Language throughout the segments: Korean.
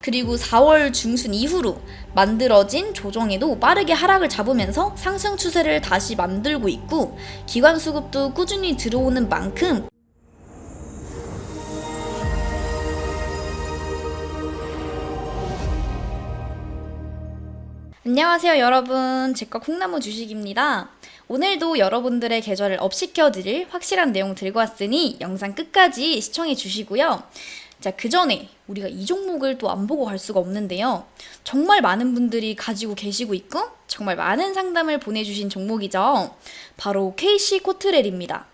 그리고 4월 중순 이후로 만들어진 조정에도 빠르게 하락을 잡으면서 상승 추세를 다시 만들고 있고, 기관 수급도 꾸준히 들어오는 만큼 안녕하세요 여러분, 제과 콩나무 주식입니다. 오늘도 여러분들의 계좌를 업시켜드릴 확실한 내용 들고 왔으니 영상 끝까지 시청해 주시고요. 자, 그 전에 우리가 이 종목을 또 안 보고 갈 수가 없는데요. 정말 많은 분들이 가지고 계시고 있고 정말 많은 상담을 보내주신 종목이죠. 바로 KC코트렐입니다.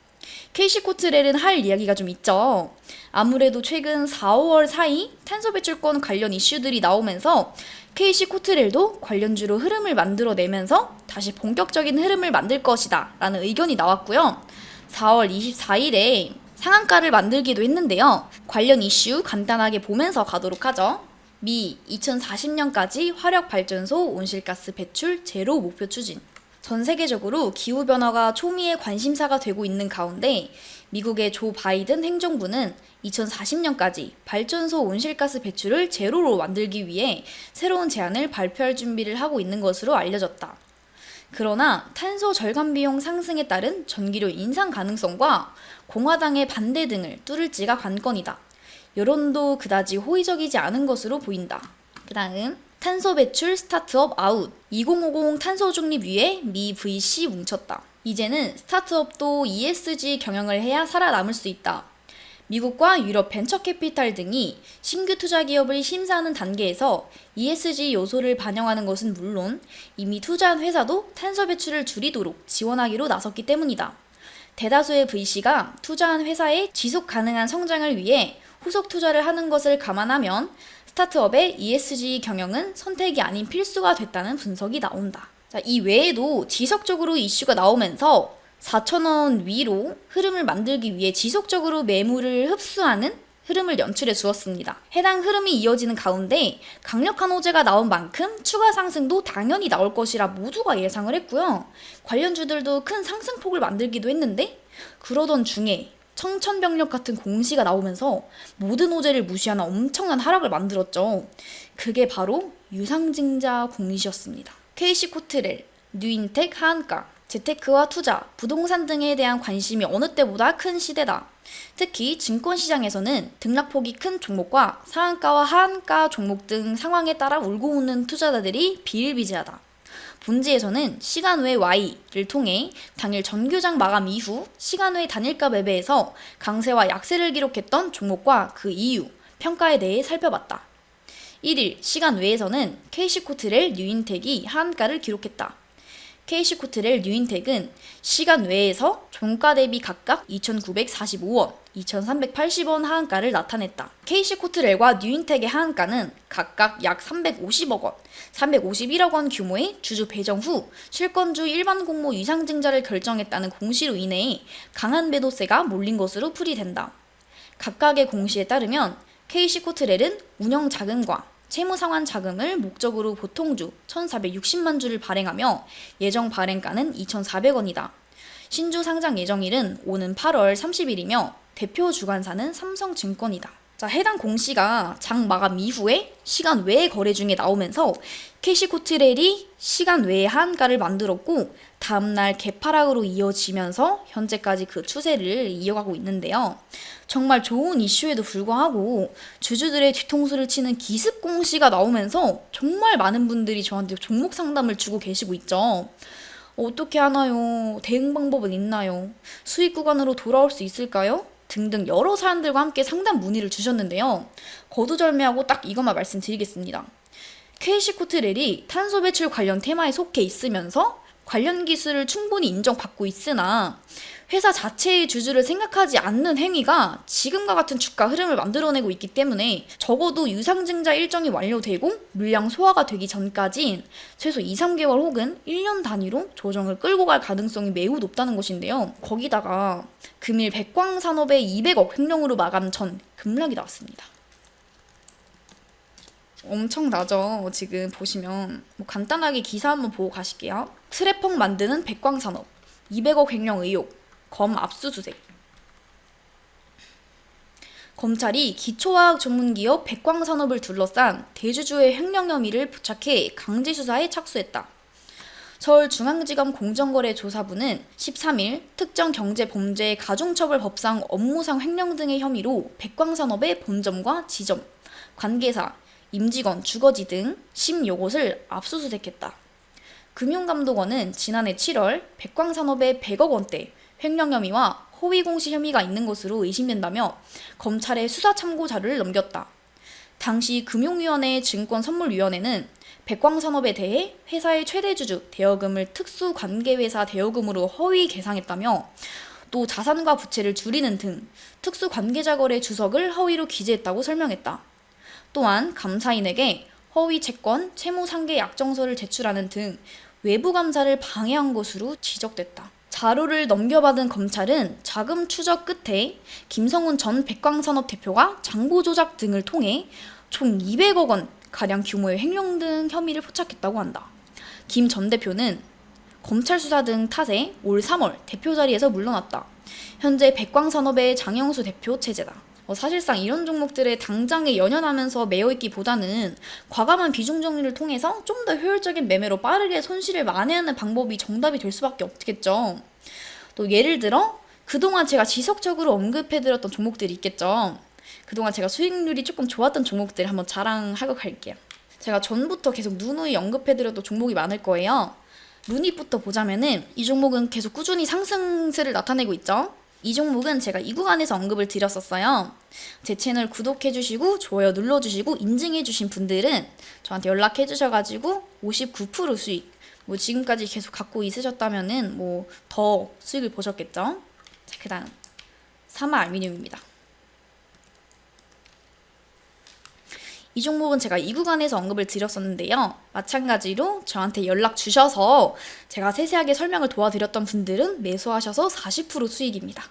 KC코트렐은 할 이야기가 좀 있죠. 아무래도 최근 4, 5월 사이 탄소 배출권 관련 이슈들이 나오면서 KC코트렐도 관련주로 흐름을 만들어내면서 다시 본격적인 흐름을 만들 것이다 라는 의견이 나왔고요. 4월 24일에 상한가를 만들기도 했는데요. 관련 이슈 간단하게 보면서 가도록 하죠. 미 2040년까지 화력발전소 온실가스 배출 제로 목표 추진. 전 세계적으로 기후변화가 초미의 관심사가 되고 있는 가운데 미국의 조 바이든 행정부는 2040년까지 발전소 온실가스 배출을 제로로 만들기 위해 새로운 제안을 발표할 준비를 하고 있는 것으로 알려졌다. 그러나 탄소 절감 비용 상승에 따른 전기료 인상 가능성과 공화당의 반대 등을 뚫을지가 관건이다. 여론도 그다지 호의적이지 않은 것으로 보인다. 그 다음 탄소 배출 스타트업 아웃. 2050 탄소 중립 위에 미 VC 뭉쳤다. 이제는 스타트업도 ESG 경영을 해야 살아남을 수 있다. 미국과 유럽 벤처캐피탈 등이 신규 투자 기업을 심사하는 단계에서 ESG 요소를 반영하는 것은 물론 이미 투자한 회사도 탄소 배출을 줄이도록 지원하기로 나섰기 때문이다. 대다수의 VC가 투자한 회사의 지속 가능한 성장을 위해 후속 투자를 하는 것을 감안하면 스타트업의 ESG 경영은 선택이 아닌 필수가 됐다는 분석이 나온다. 자, 이 외에도 지속적으로 이슈가 나오면서 4,000원 위로 흐름을 만들기 위해 지속적으로 매물을 흡수하는 흐름을 연출해 주었습니다. 해당 흐름이 이어지는 가운데 강력한 호재가 나온 만큼 추가 상승도 당연히 나올 것이라 모두가 예상을 했고요. 관련주들도 큰 상승폭을 만들기도 했는데 그러던 중에 청천벽력 같은 공시가 나오면서 모든 호재를 무시하는 엄청난 하락을 만들었죠. 그게 바로 유상증자 공시였습니다. KC코트렐, 뉴인텍, 하한가, 재테크와 투자, 부동산 등에 대한 관심이 어느 때보다 큰 시대다. 특히 증권시장에서는 등락폭이 큰 종목과 상한가와 하한가 종목 등 상황에 따라 울고 웃는 투자자들이 비일비재하다. 본지에서는 시간 외 Y를 통해 당일 전교장 마감 이후 시간 외 단일가 매매에서 강세와 약세를 기록했던 종목과 그 이유, 평가에 대해 살펴봤다. 1일 시간 외에서는 KC코트렐 뉴인텍이 하한가를 기록했다. KC코트렐 뉴인텍은 시간 외에서 종가 대비 각각 2,945원, 2,380원 하한가를 나타냈다. KC코트렐과 뉴인텍의 하한가는 각각 약 350억 원, 351억 원 규모의 주주 배정 후 실권주 일반 공모 유상증자를 결정했다는 공시로 인해 강한 매도세가 몰린 것으로 풀이된다. 각각의 공시에 따르면 KC코트렐은 운영 자금과 채무 상환 자금을 목적으로 보통주 1,460만 주를 발행하며 예정 발행가는 2,400원이다. 신주 상장 예정일은 오는 8월 30일이며 대표 주관사는 삼성증권이다. 자, 해당 공시가 장 마감 이후에 시간 외의 거래 중에 나오면서 KC코트렐이 시간 외의 하한가를 만들었고 다음날 개파락으로 이어지면서 현재까지 그 추세를 이어가고 있는데요. 정말 좋은 이슈에도 불구하고 주주들의 뒤통수를 치는 기습 공시가 나오면서 정말 많은 분들이 저한테 종목 상담을 주고 계시고 있죠. 어떻게 하나요? 대응 방법은 있나요? 수익 구간으로 돌아올 수 있을까요? 등등 여러 사람들과 함께 상담 문의를 주셨는데요. 거두절미하고 딱 이것만 말씀드리겠습니다. KC코트렐이 탄소 배출 관련 테마에 속해 있으면서 관련 기술을 충분히 인정받고 있으나 회사 자체의 주주를 생각하지 않는 행위가 지금과 같은 주가 흐름을 만들어내고 있기 때문에 적어도 유상증자 일정이 완료되고 물량 소화가 되기 전까진 최소 2, 3개월 혹은 1년 단위로 조정을 끌고 갈 가능성이 매우 높다는 것인데요. 거기다가 금일 백광산업의 200억 횡령으로 마감 전 급락이 나왔습니다. 엄청나죠. 지금 보시면 간단하게 기사 한번 보고 가실게요. 트래펑 만드는 백광산업 200억 횡령 의혹 검 압수수색. 검찰이 기초화학 전문기업 백광산업을 둘러싼 대주주의 횡령 혐의를 포착해 강제 수사에 착수했다. 서울중앙지검 공정거래조사부는 13일 특정경제범죄 가중처벌법상 업무상 횡령 등의 혐의로 백광산업의 본점과 지점, 관계사, 임직원, 주거지 등 10여 곳을 압수수색했다. 금융감독원은 지난해 7월 백광산업의 100억 원대 횡령 혐의와 허위공시 혐의가 있는 것으로 의심된다며 검찰에 수사 참고 자료를 넘겼다. 당시 금융위원회 증권선물위원회는 백광산업에 대해 회사의 최대 주주 대여금을 특수관계회사 대여금으로 허위 계상했다며 또 자산과 부채를 줄이는 등 특수관계자 거래 주석을 허위로 기재했다고 설명했다. 또한 감사인에게 허위 채권, 채무상계 약정서를 제출하는 등 외부 감사를 방해한 것으로 지적됐다. 자료를 넘겨받은 검찰은 자금 추적 끝에 김성훈 전 백광산업 대표가 장부 조작 등을 통해 총 200억 원 가량 규모의 횡령 등 혐의를 포착했다고 한다. 김 전 대표는 검찰 수사 등 탓에 올 3월 대표 자리에서 물러났다. 현재 백광산업의 장영수 대표 체제다. 사실상 이런 종목들에 당장에 연연하면서 매여있기보다는 과감한 비중 정리를 통해서 좀 더 효율적인 매매로 빠르게 손실을 만회하는 방법이 정답이 될 수밖에 없겠죠. 또 예를 들어 그동안 제가 지속적으로 언급해드렸던 종목들이 있겠죠. 그동안 제가 수익률이 조금 좋았던 종목들 한번 자랑하고 갈게요. 제가 전부터 계속 누누이 언급해드렸던 종목이 많을 거예요. 루닛부터 보자면은 이 종목은 계속 꾸준히 상승세를 나타내고 있죠. 이 종목은 제가 이 구간에서 언급을 드렸었어요. 제 채널 구독해주시고 좋아요 눌러주시고 인증해주신 분들은 저한테 연락해주셔가지고 59% 수익, 지금까지 계속 갖고 있으셨다면은 더 수익을 보셨겠죠. 자, 그 다음 사마 알루미늄입니다. 이 종목은 제가 이 구간에서 언급을 드렸었는데요. 마찬가지로 저한테 연락 주셔서 제가 세세하게 설명을 도와드렸던 분들은 매수하셔서 40% 수익입니다.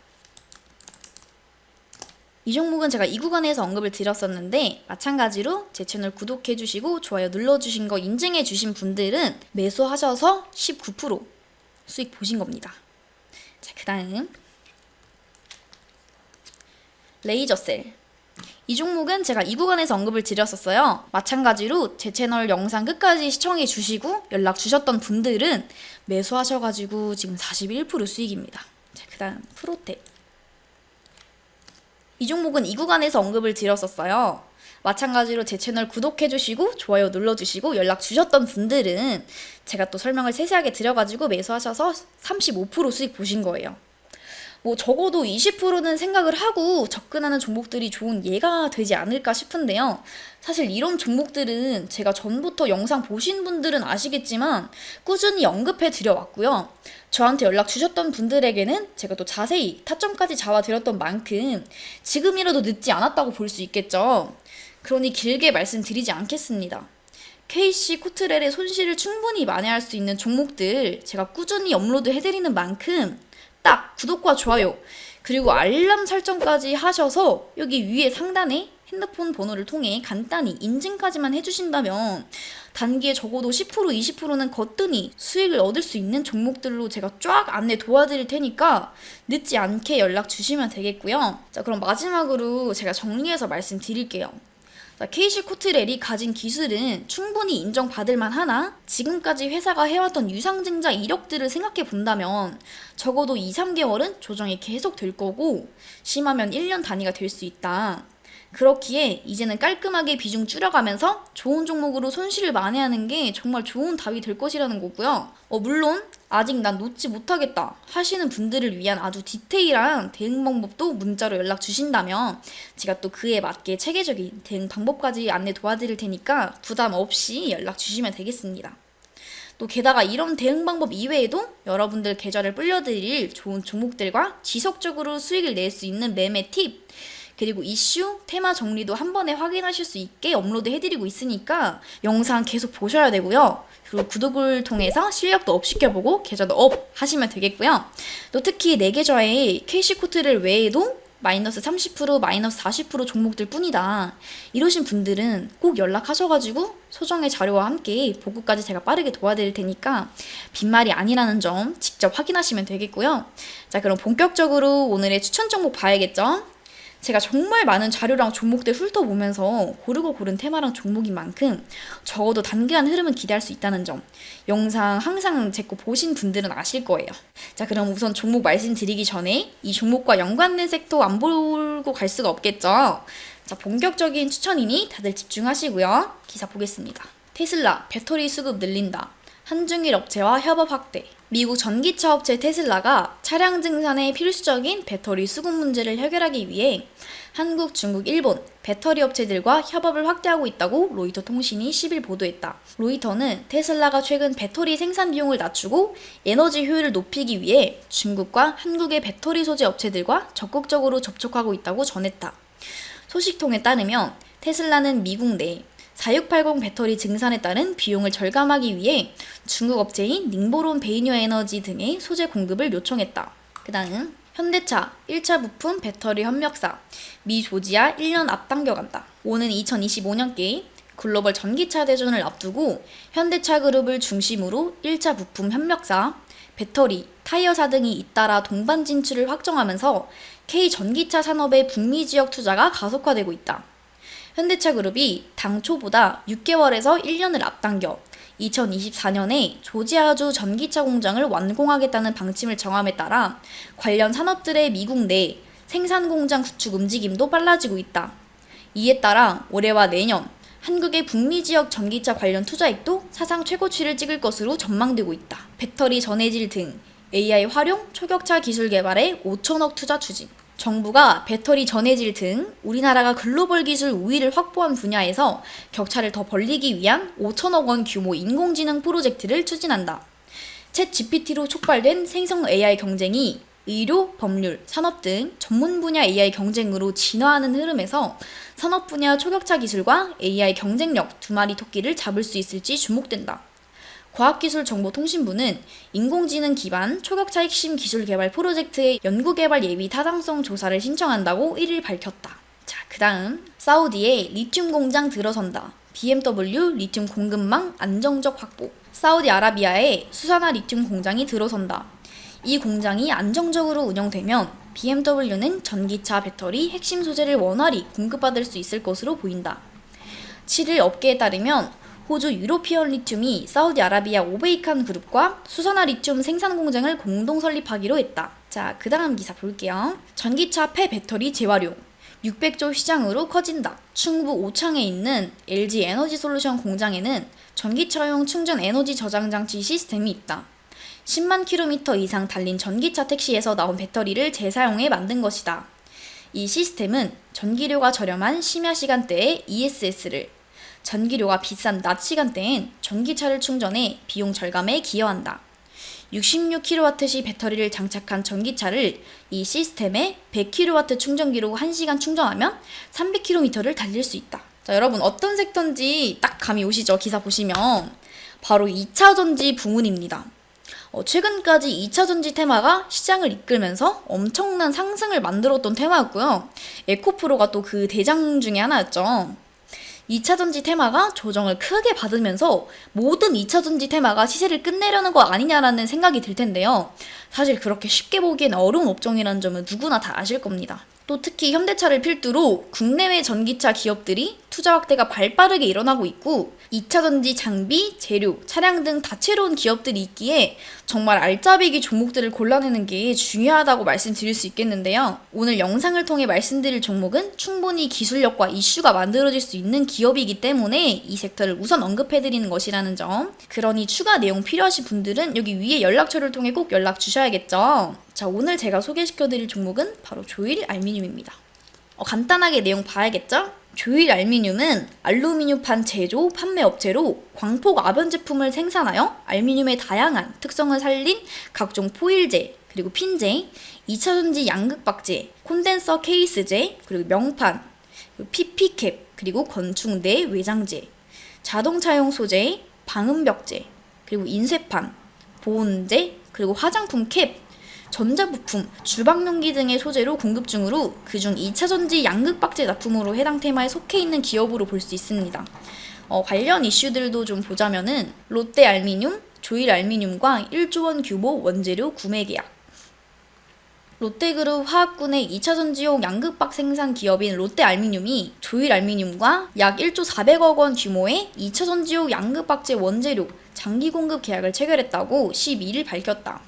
이 종목은 제가 이 구간에서 언급을 드렸었는데 마찬가지로 제 채널 구독해주시고 좋아요 눌러주신 거 인증해주신 분들은 매수하셔서 19% 수익 보신 겁니다. 자, 그 다음 레이저셀. 이 종목은 제가 이 구간에서 언급을 드렸었어요. 마찬가지로 제 채널 영상 끝까지 시청해 주시고 연락 주셨던 분들은 매수하셔가지고 지금 41% 수익입니다. 자, 그 다음 프로텍. 이 종목은 이 구간에서 언급을 드렸었어요. 마찬가지로 제 채널 구독해 주시고 좋아요 눌러 주시고 연락 주셨던 분들은 제가 또 설명을 세세하게 드려가지고 매수하셔서 35% 수익 보신 거예요. 적어도 20%는 생각을 하고 접근하는 종목들이 좋은 예가 되지 않을까 싶은데요. 사실 이런 종목들은 제가 전부터 영상 보신 분들은 아시겠지만 꾸준히 언급해 드려왔고요. 저한테 연락 주셨던 분들에게는 제가 또 자세히 타점까지 잡아드렸던 만큼 지금이라도 늦지 않았다고 볼 수 있겠죠. 그러니 길게 말씀드리지 않겠습니다. KC 코트렐의 손실을 충분히 만회할 수 있는 종목들 제가 꾸준히 업로드 해드리는 만큼 딱 구독과 좋아요 그리고 알람 설정까지 하셔서 여기 위에 상단에 핸드폰 번호를 통해 간단히 인증까지만 해주신다면 단기에 적어도 10% 20%는 거뜬히 수익을 얻을 수 있는 종목들로 제가 쫙 안내 도와드릴 테니까 늦지 않게 연락 주시면 되겠고요. 자, 그럼 마지막으로 제가 정리해서 말씀드릴게요. KC 코트렐이 가진 기술은 충분히 인정받을 만하나 지금까지 회사가 해왔던 유상증자 이력들을 생각해 본다면 적어도 2-3개월은 조정이 계속 될 거고 심하면 1년 단위가 될 수 있다. 그렇기에 이제는 깔끔하게 비중 줄여가면서 좋은 종목으로 손실을 만회하는 게 정말 좋은 답이 될 것이라는 거고요. 물론 아직 난 놓지 못하겠다 하시는 분들을 위한 아주 디테일한 대응 방법도 문자로 연락 주신다면 제가 또 그에 맞게 체계적인 대응 방법까지 안내 도와드릴 테니까 부담 없이 연락 주시면 되겠습니다. 또 게다가 이런 대응 방법 이외에도 여러분들 계좌를 불려드릴 좋은 종목들과 지속적으로 수익을 낼 수 있는 매매 팁 그리고 이슈, 테마 정리도 한 번에 확인하실 수 있게 업로드 해드리고 있으니까 영상 계속 보셔야 되고요. 그리고 구독을 통해서 실력도 업 시켜보고 계좌도 업 하시면 되겠고요. 또 특히 내 계좌에 KC 코트렐 외에도 마이너스 30%, 마이너스 40% 종목들 뿐이다. 이러신 분들은 꼭 연락하셔가지고 소정의 자료와 함께 보고까지 제가 빠르게 도와드릴 테니까 빈말이 아니라는 점 직접 확인하시면 되겠고요. 자, 그럼 본격적으로 오늘의 추천 종목 봐야겠죠? 제가 정말 많은 자료랑 종목들 훑어보면서 고르고 고른 테마랑 종목인 만큼 적어도 단기간 흐름은 기대할 수 있다는 점, 영상 항상 제 거 보신 분들은 아실 거예요. 자, 그럼 우선 종목 말씀드리기 전에 이 종목과 연관된 섹터 안 보고 갈 수가 없겠죠. 자, 본격적인 추천이니 다들 집중하시고요. 기사 보겠습니다. 테슬라 배터리 수급 늘린다. 한중일 업체와 협업 확대. 미국 전기차 업체 테슬라가 차량 증산에 필수적인 배터리 수급 문제를 해결하기 위해 한국, 중국, 일본 배터리 업체들과 협업을 확대하고 있다고 로이터 통신이 10일 보도했다. 로이터는 테슬라가 최근 배터리 생산 비용을 낮추고 에너지 효율을 높이기 위해 중국과 한국의 배터리 소재 업체들과 적극적으로 접촉하고 있다고 전했다. 소식통에 따르면 테슬라는 미국 내 4680 배터리 증산에 따른 비용을 절감하기 위해 중국 업체인 닝보론 베이뇨 에너지 등의 소재 공급을 요청했다. 그 다음 현대차 1차 부품 배터리 협력사 미 조지아 1년 앞당겨간다. 오는 2025년께 글로벌 전기차 대전을 앞두고 현대차 그룹을 중심으로 1차 부품 협력사, 배터리, 타이어사 등이 잇따라 동반 진출을 확정하면서 K전기차 산업의 북미 지역 투자가 가속화되고 있다. 현대차 그룹이 당초보다 6개월에서 1년을 앞당겨 2024년에 조지아주 전기차 공장을 완공하겠다는 방침을 정함에 따라 관련 산업들의 미국 내 생산 공장 구축 움직임도 빨라지고 있다. 이에 따라 올해와 내년 한국의 북미 지역 전기차 관련 투자액도 사상 최고치를 찍을 것으로 전망되고 있다. 배터리 전해질 등 AI 활용 초격차 기술 개발에 5천억 투자 추진. 정부가 배터리 전해질 등 우리나라가 글로벌 기술 우위를 확보한 분야에서 격차를 더 벌리기 위한 5천억 원 규모 인공지능 프로젝트를 추진한다. 챗 GPT로 촉발된 생성 AI 경쟁이 의료, 법률, 산업 등 전문 분야 AI 경쟁으로 진화하는 흐름에서 산업 분야 초격차 기술과 AI 경쟁력 두 마리 토끼를 잡을 수 있을지 주목된다. 과학기술정보통신부는 인공지능 기반 초격차 핵심 기술 개발 프로젝트의 연구개발 예비 타당성 조사를 신청한다고 1일 밝혔다. 자, 그 다음 사우디에 리튬 공장 들어선다. BMW 리튬 공급망 안정적 확보. 사우디아라비아에 수산화 리튬 공장이 들어선다. 이 공장이 안정적으로 운영되면 BMW는 전기차 배터리 핵심 소재를 원활히 공급받을 수 있을 것으로 보인다. 7일 업계에 따르면 호주 유로피언 리튬이 사우디아라비아 오베이칸 그룹과 수산화 리튬 생산 공장을 공동 설립하기로 했다. 자, 그 다음 기사 볼게요. 전기차 폐배터리 재활용 600조 시장으로 커진다. 충북 오창에 있는 LG 에너지 솔루션 공장에는 전기차용 충전 에너지 저장 장치 시스템이 있다. 10만 킬로미터 이상 달린 전기차 택시에서 나온 배터리를 재사용해 만든 것이다. 이 시스템은 전기료가 저렴한 심야 시간대에 ESS를, 전기료가 비싼 낮 시간대엔 전기차를 충전해 비용 절감에 기여한다. 66kW시 배터리를 장착한 전기차를 이 시스템에 100kW 충전기로 1시간 충전하면 300km를 달릴 수 있다. 자, 여러분 어떤 섹터인지 딱 감이 오시죠? 기사 보시면 바로 2차전지 부문입니다. 최근까지 2차전지 테마가 시장을 이끌면서 엄청난 상승을 만들었던 테마였고요. 에코프로가 또 그 대장 중에 하나였죠. 2차전지 테마가 조정을 크게 받으면서 모든 2차전지 테마가 시세를 끝내려는 거 아니냐라는 생각이 들 텐데요. 사실 그렇게 쉽게 보기엔 어려운 업종이라는 점은 누구나 다 아실 겁니다. 또 특히 현대차를 필두로 국내외 전기차 기업들이 투자 확대가 발빠르게 일어나고 있고 2차전지 장비, 재료, 차량 등 다채로운 기업들이 있기에 정말 알짜배기 종목들을 골라내는 게 중요하다고 말씀드릴 수 있겠는데요. 오늘 영상을 통해 말씀드릴 종목은 충분히 기술력과 이슈가 만들어질 수 있는 기업이기 때문에 이 섹터를 우선 언급해드리는 것이라는 점. 그러니 추가 내용 필요하신 분들은 여기 위에 연락처를 통해 꼭 연락 주셔야겠죠. 자, 오늘 제가 소개시켜드릴 종목은 바로 조일 알미늄입니다. 간단하게 내용 봐야겠죠? 조일 알미늄은 알루미늄판 제조, 판매 업체로 광폭 아변 제품을 생산하여 알미늄의 다양한 특성을 살린 각종 포일재, 그리고 핀재, 2차전지 양극박재, 콘덴서 케이스재, 그리고 명판, PP캡, 그리고 건축 내 외장재, 자동차용 소재, 방음벽재, 그리고 인쇄판, 보온재, 그리고 화장품 캡, 전자부품, 주방용기 등의 소재로 공급 중으로 그중 2차전지 양극박재 납품으로 해당 테마에 속해 있는 기업으로 볼 수 있습니다. 관련 이슈들도 좀 보자면은 롯데알미늄, 조일알미늄과 1조 원 규모 원재료 구매 계약, 롯데그룹 화학군의 2차 전지용 양극박 생산 기업인 롯데알미늄이 조일알미늄과 약 1조 400억 원 규모의 2차 전지용 양극박제 원재료 장기 공급 계약을 체결했다고 12일 밝혔다.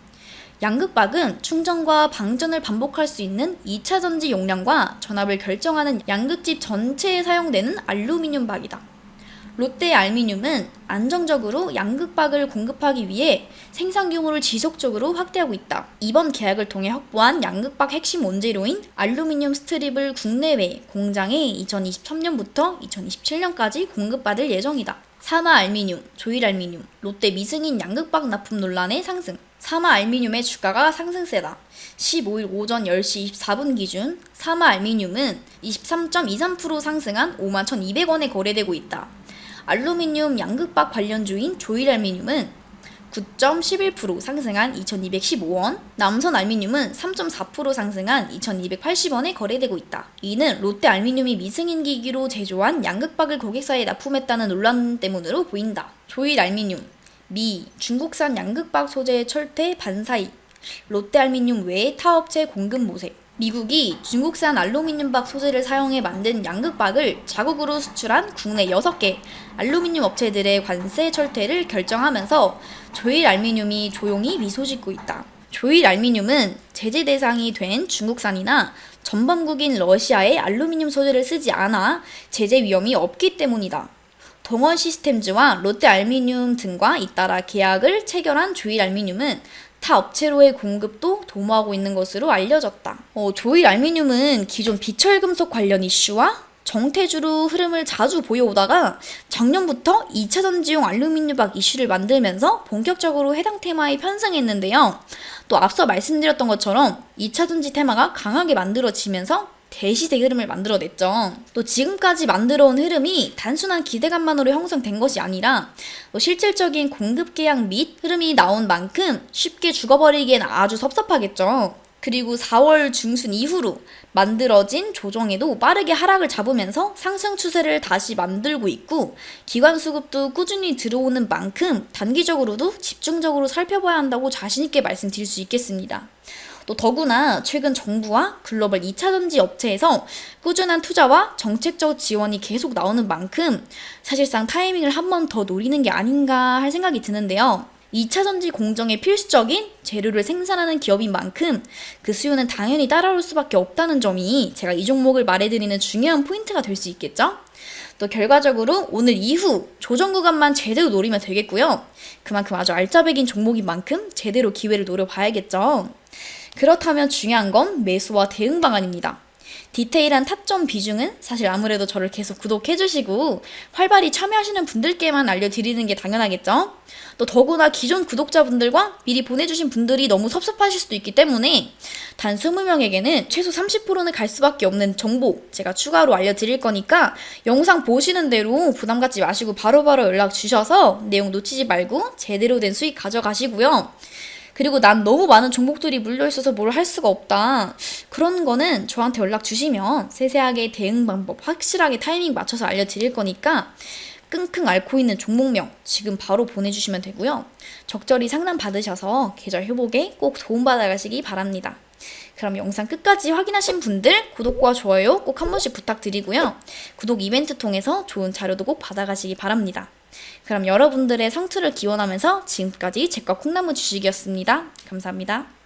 양극박은 충전과 방전을 반복할 수 있는 2차 전지 용량과 전압을 결정하는 양극집 전체에 사용되는 알루미늄박이다. 롯데알미늄은 안정적으로 양극박을 공급하기 위해 생산 규모를 지속적으로 확대하고 있다. 이번 계약을 통해 확보한 양극박 핵심 원재료인 알루미늄 스트립을 국내외 공장에 2023년부터 2027년까지 공급받을 예정이다. 사마알미늄, 조일알미늄, 롯데 미승인 양극박 납품 논란의 상승. 사마알미늄의 주가가 상승세다. 15일 오전 10시 24분 기준 사마알미늄은 23.23% 상승한 51,200원에 거래되고 있다. 알루미늄 양극박 관련주인 조일알미늄은 9.11% 상승한 2,215원, 남선알미늄은 3.4% 상승한 2,280원에 거래되고 있다. 이는 롯데알미늄이 미승인 기기로 제조한 양극박을 고객사에 납품했다는 논란 때문으로 보인다. 조일알미늄, 미, 중국산 양극박 소재 철퇴 반사이, 롯데알미늄 외의 타업체 공급 모색. 미국이 중국산 알루미늄박 소재를 사용해 만든 양극박을 자국으로 수출한 국내 6개 알루미늄 업체들의 관세 철퇴를 결정하면서 조일알미늄이 조용히 미소짓고 있다. 조일알미늄은 제재 대상이 된 중국산이나 전범국인 러시아의 알루미늄 소재를 쓰지 않아 제재 위험이 없기 때문이다. 동원시스템즈와 롯데알미늄 등과 잇따라 계약을 체결한 조일알미늄은 타 업체로의 공급도 도모하고 있는 것으로 알려졌다. 조일알미늄은 기존 비철금속 관련 이슈와 정태주로 흐름을 자주 보여오다가 작년부터 2차 전지용 알루미늄박 이슈를 만들면서 본격적으로 해당 테마에 편승했는데요. 또 앞서 말씀드렸던 것처럼 2차 전지 테마가 강하게 만들어지면서 대시세 흐름을 만들어냈죠. 또 지금까지 만들어온 흐름이 단순한 기대감만으로 형성된 것이 아니라 또 실질적인 공급 계약 및 흐름이 나온 만큼 쉽게 죽어버리기엔 아주 섭섭하겠죠. 그리고 4월 중순 이후로 만들어진 조정에도 빠르게 하락을 잡으면서 상승 추세를 다시 만들고 있고 기관 수급도 꾸준히 들어오는 만큼 단기적으로도 집중적으로 살펴봐야 한다고 자신있게 말씀드릴 수 있겠습니다. 또 더구나 최근 정부와 글로벌 2차 전지 업체에서 꾸준한 투자와 정책적 지원이 계속 나오는 만큼 사실상 타이밍을 한 번 더 노리는 게 아닌가 할 생각이 드는데요. 2차 전지 공정에 필수적인 재료를 생산하는 기업인 만큼 그 수요는 당연히 따라올 수밖에 없다는 점이 제가 이 종목을 말해드리는 중요한 포인트가 될 수 있겠죠? 또 결과적으로 오늘 이후 조정 구간만 제대로 노리면 되겠고요. 그만큼 아주 알짜배긴 종목인 만큼 제대로 기회를 노려봐야겠죠. 그렇다면 중요한 건 매수와 대응 방안입니다. 디테일한 타점 비중은 사실 아무래도 저를 계속 구독해주시고 활발히 참여하시는 분들께만 알려드리는 게 당연하겠죠? 또 더구나 기존 구독자분들과 미리 보내주신 분들이 너무 섭섭하실 수도 있기 때문에 단 20명에게는 최소 30%는 갈 수밖에 없는 정보 제가 추가로 알려드릴 거니까 영상 보시는 대로 부담 갖지 마시고 바로바로 연락 주셔서 내용 놓치지 말고 제대로 된 수익 가져가시고요. 그리고 난 너무 많은 종목들이 물려있어서 뭘 할 수가 없다. 그런 거는 저한테 연락 주시면 세세하게 대응 방법 확실하게 타이밍 맞춰서 알려드릴 거니까 끙끙 앓고 있는 종목명 지금 바로 보내주시면 되고요. 적절히 상담 받으셔서 계절 회복에 꼭 도움받아 가시기 바랍니다. 그럼 영상 끝까지 확인하신 분들 구독과 좋아요 꼭 한 번씩 부탁드리고요. 구독 이벤트 통해서 좋은 자료도 꼭 받아가시기 바랍니다. 그럼 여러분들의 성투를 기원하면서 지금까지 제과 콩나무 주식이었습니다. 감사합니다.